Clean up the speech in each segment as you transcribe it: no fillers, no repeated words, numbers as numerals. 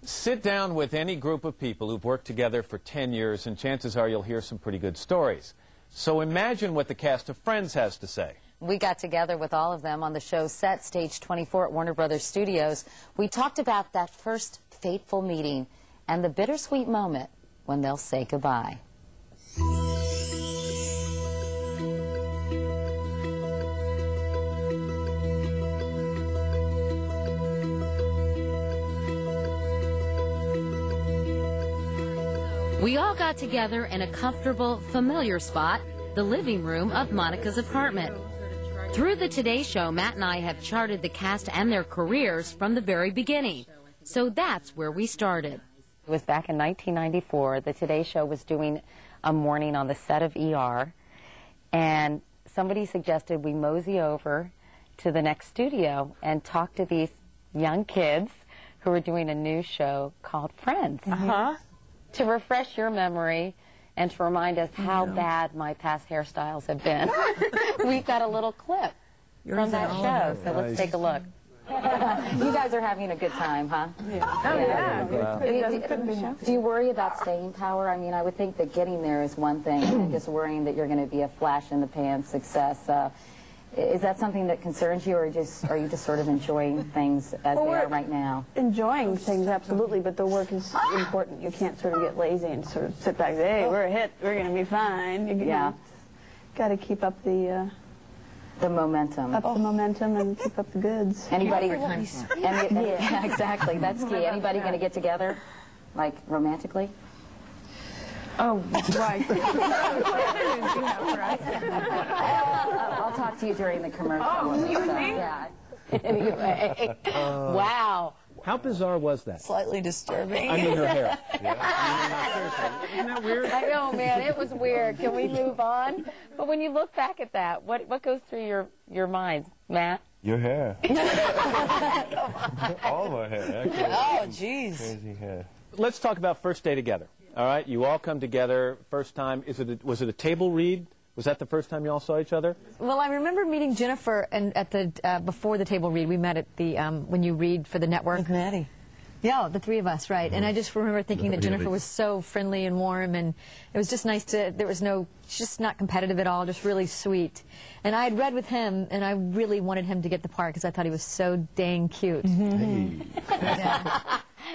Sit down with any group of people who've worked together for 10 years, and chances are you'll hear some pretty good stories. So imagine what the cast of Friends has to say. We got together with all of them on the show's set, Stage 24 at Warner Brothers Studios. We talked about that first fateful meeting and the bittersweet moment when they'll say goodbye. We all got together in a comfortable, familiar spot, the living room of Monica's apartment. Through the Today Show, Matt and I have charted the cast and their careers from the very beginning. So that's where we started. It was back in 1994. The Today Show was doing a morning on the set of ER, and somebody suggested we mosey over to the next studio and talk to these young kids who were doing a new show called Friends. To refresh your memory and to remind us how bad my past hairstyles have been. We've got a little clip from that show, so let's take a look. You guys are having a good time, huh? Do you worry about staying power? I mean, I would think that getting there is one thing, and just worrying that you're going to be a flash-in-the-pan success. Is that something that concerns you, or are you just sort of enjoying things as they are right now? Enjoying things, absolutely, but the work is important. You can't sort of get lazy and sort of sit back and say, hey, we're a hit, we're going to be fine. You got to keep up the momentum. The momentum and keep up the goods. Anybody? Yeah, exactly. That's key. Anybody going to get together, like romantically? Oh, right. I'll talk to you during the commercial. Oh, you and me? Yeah. Anyway. Wow. How bizarre was that? Slightly disturbing. I mean, her hair. Isn't that weird? I know, man. It was weird. Can we move on? But when you look back at that, what goes through your mind, Matt? Your hair. All my hair, actually. Oh, jeez. Crazy hair. Let's talk about first day together. All right, you all come together, first time. Was it a table read? Was that the first time you all saw each other? Well, I remember meeting Jennifer and at the before the table read. We met at the when you read for the network. With Maddie. Yeah, the three of us, right? And I just remember thinking that Jennifer was so friendly and warm, and it was just nice to. There was no, just not competitive at all, just really sweet. And I had read with him, and I really wanted him to get the part because I thought he was so dang cute.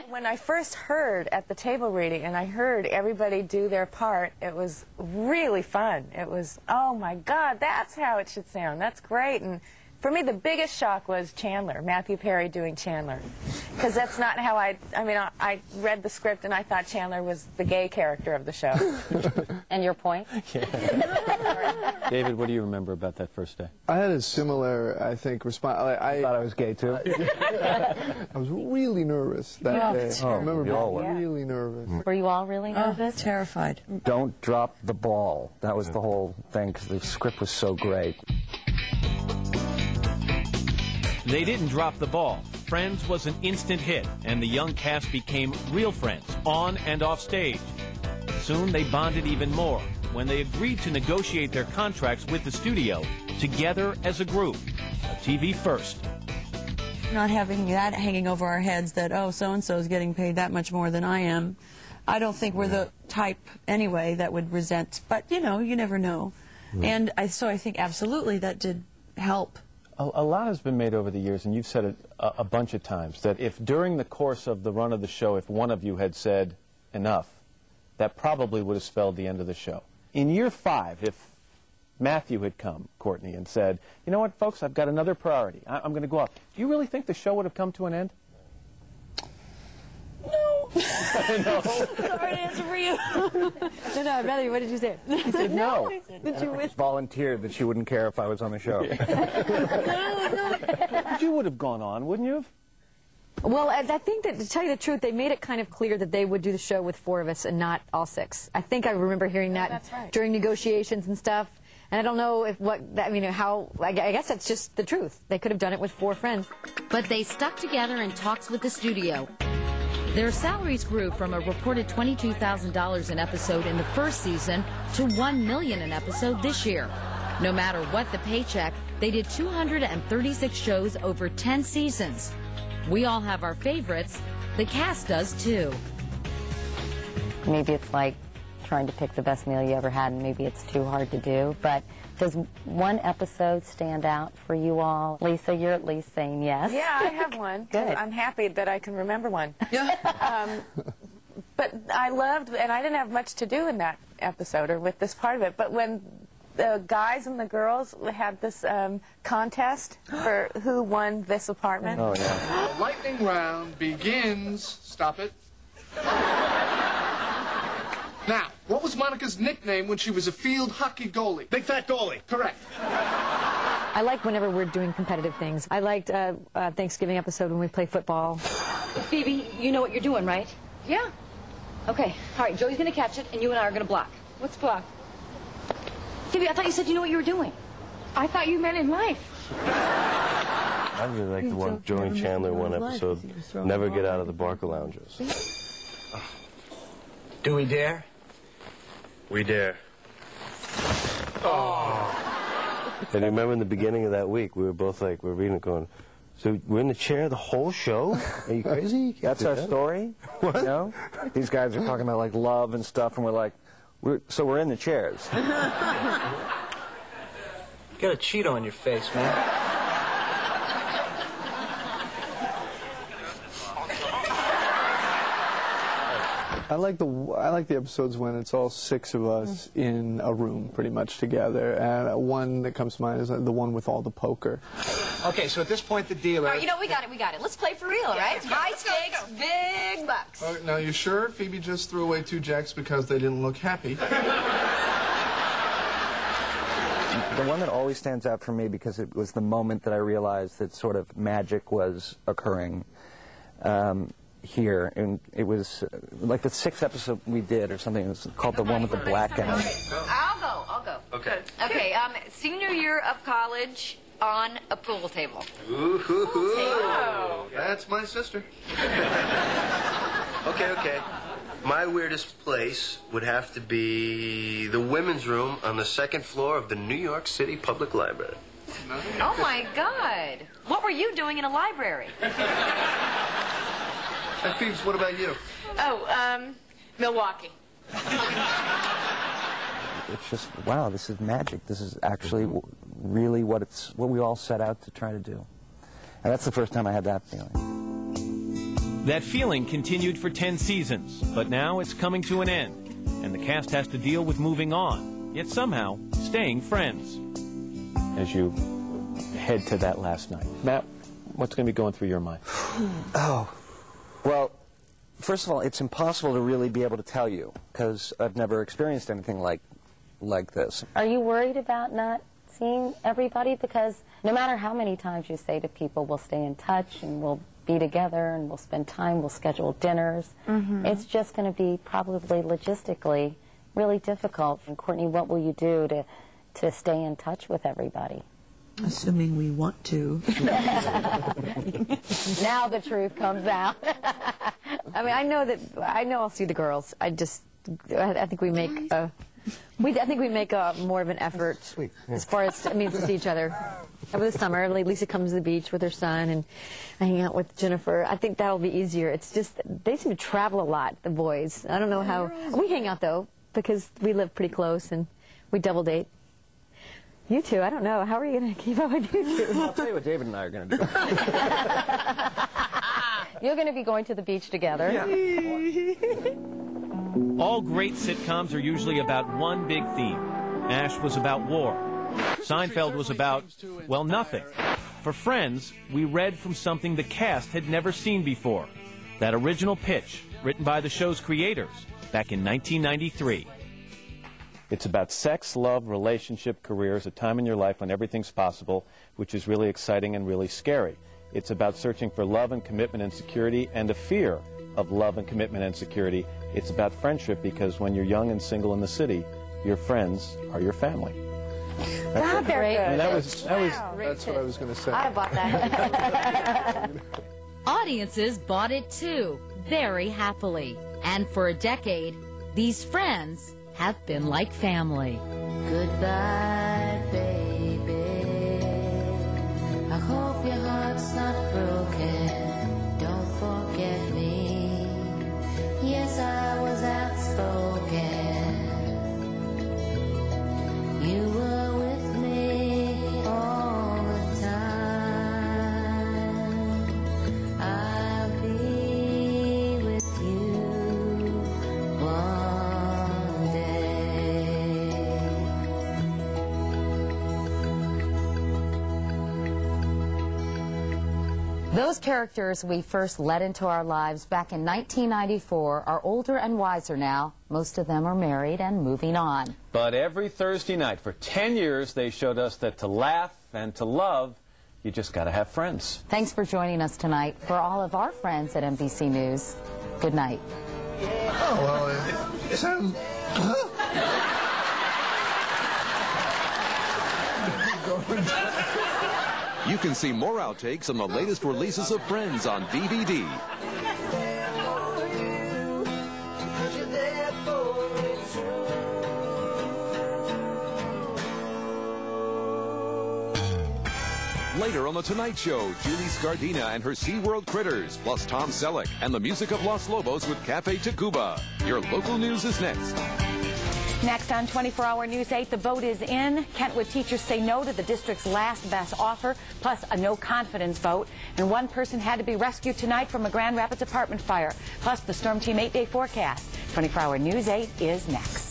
When I first heard at the table reading and I heard everybody do their part, it was really fun. It was, oh my God, that's how it should sound. That's great. And for me, the biggest shock was Chandler, Matthew Perry doing Chandler. Because that's not how I read the script and I thought Chandler was the gay character of the show. And your point? David, what do you remember about that first day? I had a similar, I think, response. I thought I was gay, too. I was really nervous that day. Oh, I remember being were. really nervous. Were you all really nervous? Terrified. Don't drop the ball. That was the whole thing, because the script was so great. They didn't drop the ball. Friends was an instant hit, and the young cast became real friends, on and off stage. Soon they bonded even more when they agreed to negotiate their contracts with the studio together as a group, a TV first. Not having that hanging over our heads that, oh, so-and-so is getting paid that much more than I am. I don't think we're the type, anyway, that would resent. But, you know, you never know. And so I think absolutely that did help. A lot has been made over the years, and you've said it a bunch of times, that if during the course of the run of the show, if one of you had said enough, that probably would have spelled the end of the show. In year 5, if Matthew had come, Courtney, and said, you know what, folks, I've got another priority. I'm going to go off. Do you really think the show would have come to an end? No. No. Sorry to answer for you. No, Matthew, what did you say? He said no. Did you win? Volunteered that she wouldn't care if I was on the show. But you would have gone on, wouldn't you have? Well, I think that, to tell you the truth, they made it kind of clear that they would do the show with 4 of us and not all 6. I think I remember hearing that during negotiations and stuff. And I don't know if I guess that's just the truth. They could have done it with 4 friends. But they stuck together in talks with the studio. Their salaries grew from a reported $22,000 an episode in the first season to $1 million an episode this year. No matter what the paycheck, they did 236 shows over 10 seasons. We all have our favorites, The cast does too. Maybe it's like trying to pick the best meal you ever had, and maybe it's too hard to do. But does one episode stand out for you all? Lisa, you're at least saying yes. Yeah, I have one. Good. I'm happy that I can remember one. But I loved, and I didn't have much to do in that episode or with this part of it, but when the guys and the girls had this contest for who won this apartment. Oh, yeah. The lightning round begins. Stop it. Now, what was Monica's nickname when she was a field hockey goalie? Big fat goalie. Correct. I like whenever we're doing competitive things. I liked Thanksgiving episode when we play football. Phoebe, you know what you're doing, right? Yeah. Okay. All right, Joey's going to catch it, and you and I are going to block. What's block? Phoebe, I thought you said you knew what you were doing. I thought you meant in life. I really like the one Joey and Chandler one episode. Never get out of the Barker lounges. Do we dare? We dare. Oh. And remember in the beginning of that week, we were both like, we're reading it going, so we're in the chair the whole show? Are you crazy? That's our story? What? You know? These guys are talking about, like, love and stuff, and we're like, so we're in the chairs. You got a Cheeto on your face, man. I like the episodes when it's all 6 of us in a room pretty much together. And one that comes to mind is the one with all the poker. Okay, so at this point the deal is... All right, you know, we got it. Let's play for real, all right? High stakes, big bucks. Now, you sure Phoebe just threw away 2 jacks because they didn't look happy? The one that always stands out for me, because it was the moment that I realized that sort of magic was occurring here, and it was like the 6th episode we did or something. It was called the one with the blackout. I'll go. Okay. Okay, senior year of college on a pool table. Ooh, that's my sister. Okay. My weirdest place would have to be the women's room on the 2nd floor of the New York City Public Library. Oh, my God. What were you doing in a library? And Phoebes, what about you? Oh, Milwaukee. It's just, wow, this is magic. This is actually really what we all set out to try to do. And that's the first time I had that feeling. That feeling continued for 10 seasons, but now it's coming to an end, and the cast has to deal with moving on, yet somehow staying friends. As you head to that last night, Matt, what's going to be going through your mind? Oh, well, first of all, it's impossible to really be able to tell you, because I've never experienced anything like this. Are you worried about not seeing everybody? Because no matter how many times you say to people, we'll stay in touch and we'll be together and we'll spend time, we'll schedule dinners, it's just going to be probably logistically really difficult. And Courtney, what will you do to stay in touch with everybody? Assuming we want to. Now the truth comes out. I mean, I know I'll see the girls. I think we make more of an effort as far as to see each other. Over the summer, Lisa comes to the beach with her son, and I hang out with Jennifer. I think that'll be easier. It's just they seem to travel a lot, the boys. I don't know how. We hang out though because we live pretty close and we double date. You two, I don't know. How are you going to keep up with you two? I'll tell you what David and I are going to do. You're going to be going to the beach together. Yeah. All great sitcoms are usually about one big theme. MASH was about war. Seinfeld was about, well, nothing. For Friends, we read from something the cast had never seen before. That original pitch, written by the show's creators back in 1993. It's about sex, love, relationship, careers, a time in your life when everything's possible, which is really exciting and really scary. It's about searching for love and commitment and security and a fear of love and commitment and security. It's about friendship because when you're young and single in the city, your friends are your family. That's great. And that's what I was going to say. I'd have bought that. Audiences bought it too, very happily. And for a decade, these friends have been like family. Goodbye, baby. I hope your heart's not broken. Don't forget me. Those characters we first let into our lives back in 1994 are older and wiser now. Most of them are married and moving on. But every Thursday night for 10 years, they showed us that to laugh and to love, you just got to have friends. Thanks for joining us tonight. For all of our friends at NBC News, good night. Oh, well, it sounds... You can see more outtakes on the latest releases of Friends on DVD. Later on The Tonight Show, Julie Scardina and her SeaWorld critters, plus Tom Selleck and the music of Los Lobos with Cafe Tacuba. Your local news is next. Next on 24-Hour News 8, the vote is in. Kentwood teachers say no to the district's last best offer, plus a no-confidence vote. And one person had to be rescued tonight from a Grand Rapids apartment fire. Plus the Storm Team 8-day forecast. 24-Hour News 8 is next.